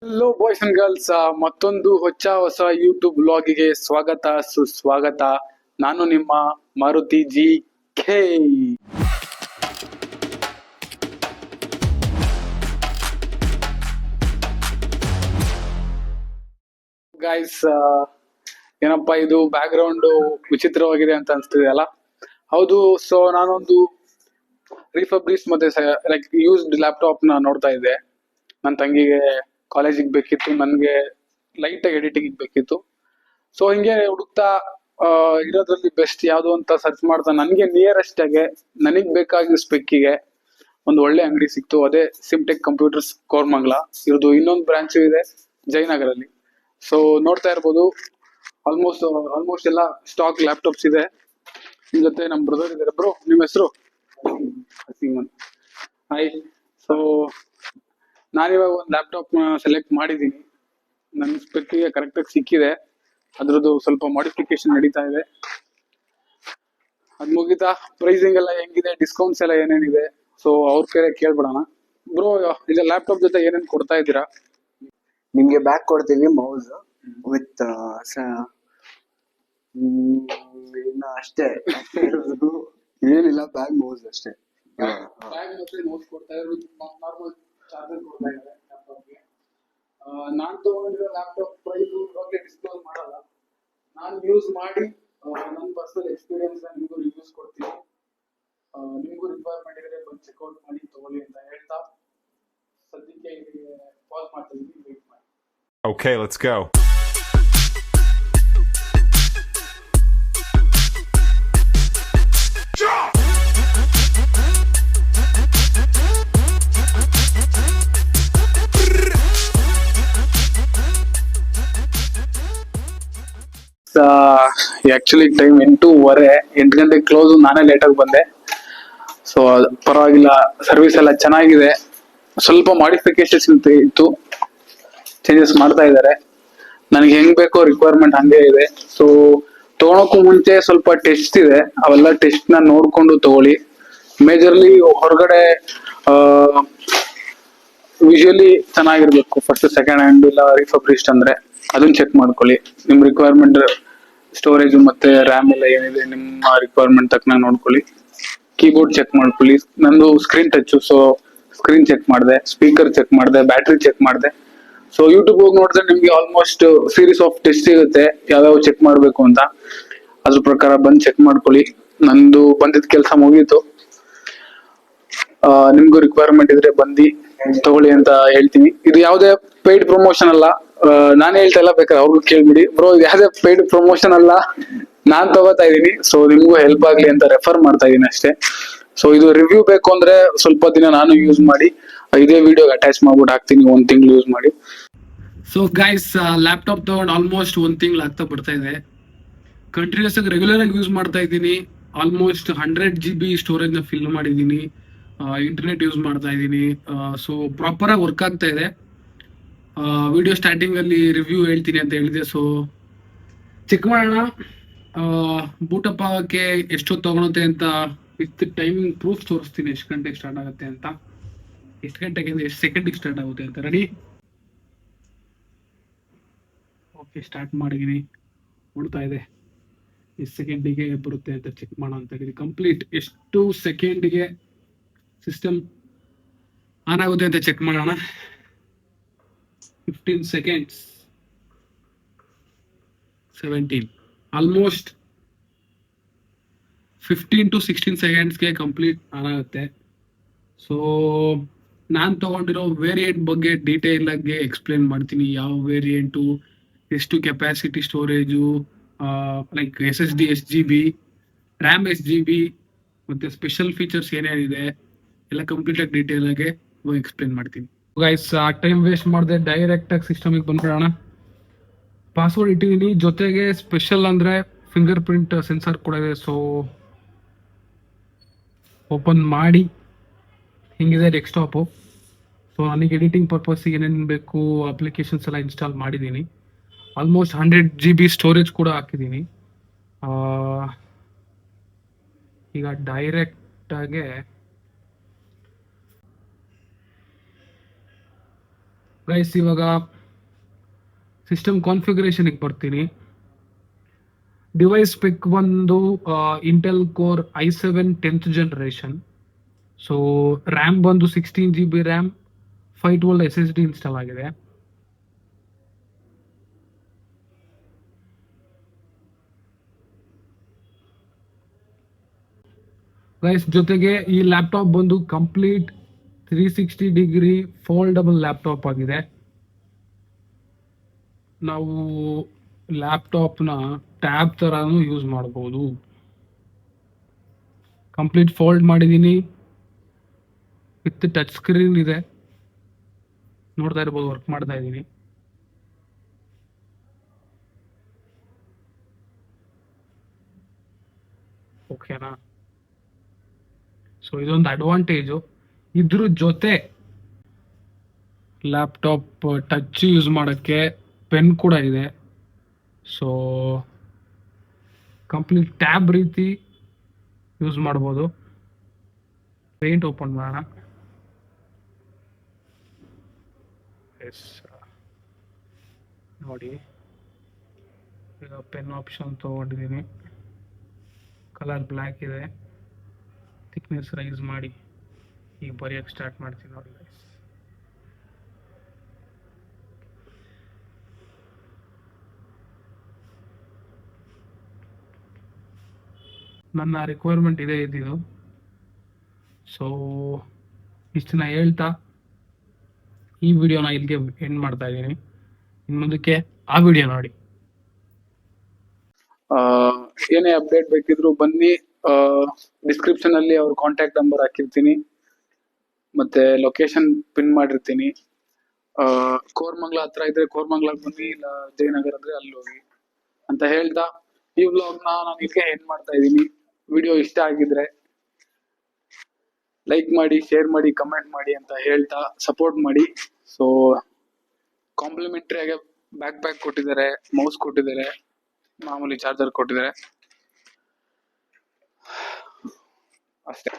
Hello boys and girls, ಮತ್ತೊಂದು ಹೊಸ YouTube ಬ್ಲಾಗಿಗೆ ಸ್ವಾಗತ ಸುಸ್ವಾಗತ. ನಾನು ನಿಮ್ಮ ಮಾರುತಿ ಜಿ ಖೇ. ಗೈಸ್, ಏನಪ್ಪಾ ಇದು ಬ್ಯಾಕ್ ಗ್ರೌಂಡ್ ವಿಚಿತ್ರವಾಗಿದೆ ಅಂತ ಅನ್ಸ್ತಿದೆ ಅಲ್ಲ? ಹೌದು. ಸೊ ನಾನೊಂದು ರಿಫಬ್ರಿಶ್ ಮತ್ತೆ ಲೈಕ್ ಯೂಸ್ಡ್ ಲ್ಯಾಪ್ಟಾಪ್ ನ ನೋಡ್ತಾ ಇದ್ದೆ. ನನ್ನ ತಂಗಿಗೆ ಕಾಲೇಜಿಗೆ ಬೇಕಿತ್ತು, ನನಗೆ ಲೈಟ್ ಆಗಿ ಎಡಿಟಿಂಗ್ ಬೇಕಿತ್ತು. ಸೊ ಹಿಂಗೆ ಹುಡುಕ್ತಾ ಇರೋದ್ರಲ್ಲಿ ಬೆಸ್ಟ್ ಯಾವುದು ಅಂತ ಸರ್ಚ್ ಮಾಡ್ತಾ ನನಗೆ ನಿಯರೆಸ್ಟ್ ಆಗಿ ನನಗ್ ಬೇಕಾಗಿರೋ ಸ್ಪೆಕ್ಕಿಗೆ ಒಂದು ಒಳ್ಳೆ ಅಂಗಡಿ ಸಿಕ್ತು. ಅದೇ ಸಿಮ್ಟೆಕ್ ಕಂಪ್ಯೂಟರ್ಸ್ ಕೋರ್ಮಂಗ್ಲ. ಇವ್ರದ್ದು ಇನ್ನೊಂದು ಬ್ರಾಂಚ್ ಇದೆ ಜಯನಗರಲ್ಲಿ. ಸೊ ನೋಡ್ತಾ ಇರ್ಬೋದು, ಆಲ್ಮೋಸ್ಟ್ ಎಲ್ಲ ಸ್ಟಾಕ್ ಲ್ಯಾಪ್ಟಾಪ್ಸ್ ಇದೆ. ನಿಮ್ ಜೊತೆ ನಮ್ ಬ್ರದರ್ ಇದಾರೆ. ಬ್ರೋ, ನಿಮ್ಮ ಹೆಸರು? ಹಾಯ್. ಸೊ ನಾನಿವಾಗ ಒಂದು ಲ್ಯಾಪ್ಟಾಪ್ ಸೆಲೆಕ್ಟ್ ಮಾಡಿದ್ದೀನಿ. ನನ್ನ ಸ್ಪೆಕ್ಕಿಗೆ ಕರೆಕ್ಟಾಗಿ ಸಿಕ್ಕಿದೆ. ಅದ್ರದ್ದು ಸ್ವಲ್ಪ ಮಾಡಿಫಿಕೇಶನ್ ನಡೀತಾ ಇದೆ. ಅದ್ ಮುಗಿತಾ ಪ್ರೈಸಿಂಗ್ ಎಲ್ಲ ಹೆಂಗಿದೆ, ಡಿಸ್ಕೌಂಟ್ಸ್ ಎಲ್ಲ ಏನೇನಿದೆ, ಸೊ ಅವ್ರ ಕೈಲೇ ಕೇಳ್ಬಿಡೋಣ. ಬ್ರೋ, ಈಗ ಲ್ಯಾಪ್ಟಾಪ್ ಜೊತೆ ಏನೇನ್ ಕೊಡ್ತಾ ಇದ್ದೀರಾ? ನಿಮ್ಗೆ ಬ್ಯಾಗ್ ಕೊಡ್ತೀವಿ, ಮೌಸ್ ವಿತ್ ಇನ್ನ ಅಷ್ಟೇ ಇರೋದು. ಏನಿಲ್ಲ, ಬ್ಯಾಗ್ ಮೌಸ್ ಅಷ್ಟೇ. ಬ್ಯಾಗ್ ಮತ್ತೆ ಮೌಸ್ ಕೊಡ್ತಾ ಇರೋದು, ನಾರ್ಮಲ್ ಚಾರ್ಜರ್ ಕೊಡ್ತಾ ಇದ್ದಾರೆ ಲ್ಯಾಪ್ಟಾಪ್ಗೆ. ನಾನ್ ತಗೊಂಡಿರೋ ಲ್ಯಾಪ್ಟಾಪ್ ಪ್ರೈಸ್ ಇವಾಗಲೇ ಡಿಸ್ಕ್ಲೋಸ್ ಮಾಡಲ್ಲ. ನಾನು ಯೂಸ್ ಮಾಡಿ ನನ್ನ ಪರ್ಸನಲ್ ಎಕ್ಸ್ಪೀರಿಯನ್ಸ್ ನಿಮಗೂ ರಿವ್ಯೂಸ್ ಕೊಡ್ತೀನಿ. ನಿಮಗೂ ರಿಕ್ವೈರ್ಮೆಂಟ್ ಇದ್ರೆ ಬಂದು ಚೆಕ್ಔಟ್ ಮಾಡಿ ತಗೊಳ್ಳಿ ಅಂತ ಹೇಳ್ತಾ ಸದ್ಯಕ್ಕೆ ಪಾಸ್ ಮಾಡ್ತಾ ಇದ್ದೀನಿ. ವೇಟ್ ಮಾಡಿ. Okay, let's go. Actually time 8:15, 8 ಗಂಟೆಗೆ ಕ್ಲೋಸ್. ನಾನೇ ಲೇಟಾಗಿ ಬಂದೆ. ಸೊ ಪರವಾಗಿಲ್ಲ, ಸರ್ವಿಸ್ ಎಲ್ಲ ಚೆನ್ನಾಗಿದೆ. ಸ್ವಲ್ಪ ಮಾಡಿಫಿಕೇಶನ್ಸ್ ಇತ್ತು, ಚೇಂಜಸ್ ಮಾಡ್ತಾ ಇದ್ದಾರೆ. ನನಗೆ ಹೆಂಗ್ ಬೇಕೋ ರಿಕ್ವೈರ್ಮೆಂಟ್ ಹಂಗೆ ಇದೆ. ಸೊ ತಗೊಳಕ್ಕೂ ಮುಂಚೆ ಸ್ವಲ್ಪ ಟೆಸ್ಟ್ ಇದೆ, ಅವೆಲ್ಲ ಟೆಸ್ಟ್ ನ ನೋಡ್ಕೊಂಡು ತಗೊಳ್ಳಿ. ಮೇಜರ್ಲಿ ಹೊರಗಡೆ ವಿಜುವಲಿ ಚೆನ್ನಾಗಿರ್ಬೇಕು. ಫಸ್ಟ್ ಸೆಕೆಂಡ್ ಹ್ಯಾಂಡ್ ಇಲ್ಲ ರಿಫಬ್ರಿಶ್ಡ್ ಅಂದ್ರೆ ಅದನ್ನ ಚೆಕ್ ಮಾಡ್ಕೊಳ್ಳಿ. ನಿಮ್ ರಿಕ್ವೈರ್ಮೆಂಟ್ ಸ್ಟೋರೇಜ್ ಮತ್ತೆ ರ್ಯಾಮ್ ಎಲ್ಲ ಏನಿದೆ ನಿಮ್ಮ ರಿಕ್ವೈರ್ಮೆಂಟ್ ತಕ್ಕನಾಗಿ ನೋಡ್ಕೊಳ್ಳಿ. ಕೀಬೋರ್ಡ್ ಚೆಕ್ ಮಾಡ್ಕೊಳ್ಳಿ. ನಂದು screen touch, so screen check ಮಾಡಿದೆ, ಸ್ಪೀಕರ್ ಚೆಕ್ ಮಾಡಿದೆ, ಬ್ಯಾಟ್ರಿ ಚೆಕ್ ಮಾಡಿದೆ. ಸೊ ಯೂಟ್ಯೂಬ್ ಹೋಗಿ ನೋಡಿದ್ರೆ ನಿಮ್ಗೆ ಆಲ್ಮೋಸ್ಟ್ ಸೀರೀಸ್ ಆಫ್ ಟೆಸ್ಟ್ ಸಿಗುತ್ತೆ ಯಾವ್ಯಾವ ಚೆಕ್ ಮಾಡ್ಬೇಕು ಅಂತ. ಅದ್ರ ಪ್ರಕಾರ ಬಂದು ಚೆಕ್ ಮಾಡ್ಕೊಳ್ಳಿ. ನಂದು ಬಂದಿದ್ ಕೆಲಸ ಮುಗೀತು. ನಿಮ್ಗೂ ರಿಕ್ವೈರ್ಮೆಂಟ್ ಇದ್ರೆ ಬಂದು ತಗೊಳ್ಳಿ ಅಂತ ಹೇಳ್ತೀನಿ. ಇದು ಯಾವುದೇ ಪೇಯ್ಡ್ ಪ್ರಮೋಷನ್ ಅಲ್ಲ. ನಾನೇ ಹೇಳ್ತಾ ಇಲ್ಲ, ಬೇಕಾದ್ರೆ ಅವ್ರಿಗೂ ಕೇಳ್ಬಿಡಿ. ಬ್ರೋ, ಇದು ಯಾವುದೇ ಪೇಯ್ಡ್ ಪ್ರಮೋಷನ್ ಅಲ್ಲ, ನಾನ್ ತಗೋತಾ ಇದೀನಿ. ಸೊ ನಿಮ್ಗೂ ಹೆಲ್ಪ್ ಆಗ್ಲಿ ಅಂತ ರೆಫರ್ ಮಾಡ್ತಾ ಇದೀನಿ ಅಷ್ಟೇ. ಸೊ ಇದು ರಿವ್ಯೂ ಬೇಕು ಅಂದ್ರೆ ಸ್ವಲ್ಪ ದಿನ ನಾನು ಯೂಸ್ ಮಾಡಿ ಇದೇ ವಿಡಿಯೋ ಅಟ್ಯಾಚ್ ಮಾಡ್ಬಿಟ್ಟು ಹಾಕ್ತೀನಿ, 1 ತಿಂಗಳು ಯೂಸ್ ಮಾಡಿ. ಸೊ ಗೈಸ್, ಲ್ಯಾಪ್ಟಾಪ್ ತಗೊಂಡು ಆಲ್ಮೋಸ್ಟ್ 1 ತಿಂಗಳು ಆಗ್ತಾ ಬರ್ತಾ ಇದೆ. ಕಂಟಿನ್ಯೂಸ್ ಆಗಿ ರೆಗ್ಯುಲರ್ ಆಗಿ ಯೂಸ್ ಮಾಡ್ತಾ ಇದ್ದೀನಿ. ಆಲ್ಮೋಸ್ಟ್ 100 GB ಸ್ಟೋರೇಜ್ ನ ಫಿಲ್ ಮಾಡಿದ್ದೀನಿ. ಇಂಟರ್ನೆಟ್ ಯೂಸ್ ಮಾಡ್ತಾ ಇದ್ದೀನಿ. ಸೊ ಪ್ರಾಪರ್ ಆಗಿ ವರ್ಕ್ ಆಗ್ತಾ ಇದೆ. ವಿಡಿಯೋ ಸ್ಟಾರ್ಟಿಂಗ್ ಅಲ್ಲಿ ರಿವ್ಯೂ ಹೇಳ್ತೀನಿ ಅಂತ ಹೇಳಿದೆ. ಸೊ ಚೆಕ್ ಮಾಡೋಣ. ಬೂಟಪ್ ಆಗೋಕ್ಕೆ ಎಷ್ಟೊತ್ತು ತಗೊಳುತ್ತೆ ಅಂತ ವಿತ್ ಟೈಮಿಂಗ್ ಪ್ರೂಫ್ ತೋರಿಸ್ತೀನಿ, ಎಷ್ಟು ಗಂಟೆಗೆ ಸ್ಟಾರ್ಟ್ ಆಗುತ್ತೆ ಅಂತ, ಎಷ್ಟು ಗಂಟೆಗೆ ಅಂದ್ರೆ ಎಷ್ಟು ಸೆಕೆಂಡಿಗೆ ಸ್ಟಾರ್ಟ್ ಆಗುತ್ತೆ ಅಂತ. ರೆಡಿ? ಓಕೆ, ಸ್ಟಾರ್ಟ್ ಮಾಡಿದ್ದೀನಿ. ನೋಡ್ತಾ ಇದೆ ಎಷ್ಟು ಸೆಕೆಂಡಿಗೆ ಬರುತ್ತೆ ಅಂತ ಚೆಕ್ ಮಾಡೋಣ ಅಂತ ಹೇಳಿ. ಕಂಪ್ಲೀಟ್ ಎಷ್ಟು ಸೆಕೆಂಡಿಗೆ ಸಿಸ್ಟಮ್ ಆನ್ ಆಗುತ್ತೆ ಅಂತ ಚೆಕ್ ಮಾಡೋಣ. 15 seconds, 17, ಆಲ್ಮೋಸ್ಟ್ 15 to 16 ಸೆಕೆಂಡ್ಸ್ಗೆ ಕಂಪ್ಲೀಟ್ ಆನ್ ಆಗುತ್ತೆ. ಸೊ ನಾನು ತಗೊಂಡಿರೋ ವೇರಿಯಂಟ್ ಬಗ್ಗೆ ಡೀಟೇಲ್ ಆಗಿ ಎಕ್ಸ್ಪ್ಲೇನ್ ಮಾಡ್ತೀನಿ. ಯಾವ ವೇರಿಯಂಟು, ಎಷ್ಟು capacity storage, like SSD SGB, RAM SGB, ಮತ್ತೆ ಸ್ಪೆಷಲ್ ಫೀಚರ್ಸ್ ಏನೇನಿದೆ ಎಲ್ಲ ಕಂಪ್ಲೀಟ್ ಆಗಿ ಡೀಟೇಲ್ ಆಗಿ ಎಕ್ಸ್ಪ್ಲೇನ್ ಮಾಡ್ತೀನಿ. ಗೈಸ್, ಟೈಮ್ ವೇಸ್ಟ್ ಮಾಡದೆ ಡೈರೆಕ್ಟ್ ಆಗಿ ಸಿಸ್ಟಮಿಗೆ ಬಂದ್ಬಿಡೋಣ. ಪಾಸ್ವರ್ಡ್ ಇಟ್ಟಿದ್ದೀನಿ, ಜೊತೆಗೆ ಸ್ಪೆಷಲ್ ಅಂದ್ರೆ ಫಿಂಗರ್ ಪ್ರಿಂಟ್ ಸೆನ್ಸರ್ ಕೂಡ ಇದೆ. ಸೊ ಓಪನ್ ಮಾಡಿ, ಹಿಂಗಿದೆ ಡೆಸ್ಕ್ಟಾಪು. ಸೊ ನನಗೆ ಎಡಿಟಿಂಗ್ ಪರ್ಪಸ್ಗೆ ಏನೇನು ಬೇಕು ಅಪ್ಲಿಕೇಶನ್ಸ್ ಎಲ್ಲ ಇನ್ಸ್ಟಾಲ್ ಮಾಡಿದ್ದೀನಿ. ಆಲ್ಮೋಸ್ಟ್ 100 GB ಸ್ಟೋರೇಜ್ ಕೂಡ ಹಾಕಿದ್ದೀನಿ. ಈಗ ಡೈರೆಕ್ಟ್ ಆಗಿ ಗೈಸ್, ಇವಾಗ ಸಿಸ್ಟಮ್ ಕಾನ್ಫಿಗರೇಷನ್ಗೆ ಬರ್ತೀನಿ. ಡಿವೈಸ್ ಸ್ಪೆಕ್ ಬಂದು Intel core i7 10th generation. So RAM ಬಂದು 16 GB ರ್ಯಾಮ್, 512 SSD ಇನ್ಸ್ಟಾಲ್ ಆಗಿದೆ. ಗೈಸ್, ಜೊತೆಗೆ ಈ ಲ್ಯಾಪ್ಟಾಪ್ ಬಂದು ಕಂಪ್ಲೀಟ್ 360 ಫೋಲ್ಡಬಲ್ ಲ್ಯಾಪ್ಟಾಪ್ ಆಗಿದೆ. ನಾವು ಲ್ಯಾಪ್ಟಾಪ್ನ ಟ್ಯಾಬ್ ಥರನೂ ಯೂಸ್ ಮಾಡ್ಬೋದು. ಕಂಪ್ಲೀಟ್ ಫೋಲ್ಡ್ ಮಾಡಿದ್ದೀನಿ, ವಿತ್ ಟಚ್ ಸ್ಕ್ರೀನ್ ಇದೆ, ನೋಡ್ತಾ ಇರ್ಬೋದು, ವರ್ಕ್ ಮಾಡ್ತಾ ಇದ್ದೀನಿ. ಓಕೆನಾ? ಸೊ ಇದೊಂದು ಅಡ್ವಾಂಟೇಜು. ಇದ್ರ ಜೊತೆ ಲ್ಯಾಪ್ಟಾಪ್ ಟಚ್ ಯೂಸ್ ಮಾಡೋಕ್ಕೆ ಪೆನ್ ಕೂಡ ಇದೆ. ಸೊ ಕಂಪ್ಲೀಟ್ ಟ್ಯಾಬ್ ರೀತಿ ಯೂಸ್ ಮಾಡ್ಬೋದು. ಪೇಂಟ್ ಓಪನ್ ಮಾಡೋಣ. ಎಸ್, ನೋಡಿ, ಈಗ ಪೆನ್ ಆಪ್ಷನ್ ತೊಗೊಂಡಿದ್ದೀನಿ. ಕಲರ್ ಬ್ಲ್ಯಾಕ್ ಇದೆ. ಥಿಕ್ನೆಸ್ ರೈಸ್ ಮಾಡಿ ಈಗ ಬರೆಯೋಕ್ಕೆ ಸ್ಟಾರ್ಟ್ ಮಾಡ್ತೀನಿ ನೋಡಿ ಗೈಸ್. ನನ್ನ ರಿಕ್ವೈರ್ಮೆಂಟ್ ಇದೆ ಇದ್ದಿದ್ದು. ಸೊ ಇಷ್ಟನ್ನ ಹೇಳ್ತಾ ಈ ವಿಡಿಯೋನ ಇಲ್ಲಿಗೆ ಎಂಡ್ ಮಾಡ್ತಾ ಇದ್ದೀನಿ. ಇನ್ನು ಮುಂದಕ್ಕೆ ಆ ವಿಡಿಯೋ ನೋಡಿ. ಏನೇ ಅಪ್ಡೇಟ್ ಬೇಕಿದ್ರು ಬನ್ನಿ. ಡಿಸ್ಕ್ರಿಪ್ಷನ್ ಅಲ್ಲಿ ಅವ್ರ ಕಾಂಟ್ಯಾಕ್ಟ್ ನಂಬರ್ ಹಾಕಿರ್ತೀನಿ, ಮತ್ತೆ ಲೊಕೇಶನ್ ಪಿನ್ ಮಾಡಿರ್ತೀನಿ. ಕೋರ್ಮಂಗ್ಲ ಹತ್ರ ಇದ್ರೆ ಕೋರ್ಮಂಗ್ಲಕ್ಕೆ ಬನ್ನಿ, ಇಲ್ಲ ಜಯನಗರ ಅಂದ್ರೆ ಅಲ್ಲಿ ಹೋಗಿ ಅಂತ ಹೇಳ್ತಾ ಈ ವ್ಲಾಗ್ನ ನಾನು ಇದಕ್ಕೆ ಎಂಡ್ ಮಾಡ್ತಾ ಇದ್ದೀನಿ. ವಿಡಿಯೋ ಇಷ್ಟ ಆಗಿದ್ರೆ ಲೈಕ್ ಮಾಡಿ, ಶೇರ್ ಮಾಡಿ, ಕಮೆಂಟ್ ಮಾಡಿ ಅಂತ ಹೇಳ್ತಾ ಸಪೋರ್ಟ್ ಮಾಡಿ. ಸೊ ಕಾಂಪ್ಲಿಮೆಂಟರಿ ಆಗಿ ಬ್ಯಾಕ್ ಪ್ಯಾಕ್ ಕೊಟ್ಟಿದ್ದಾರೆ, ಮೌಸ್ ಕೊಟ್ಟಿದ್ದಾರೆ, ಮಾಮೂಲಿ ಚಾರ್ಜರ್ ಕೊಟ್ಟಿದ್ದಾರೆ, ಅಷ್ಟೇ.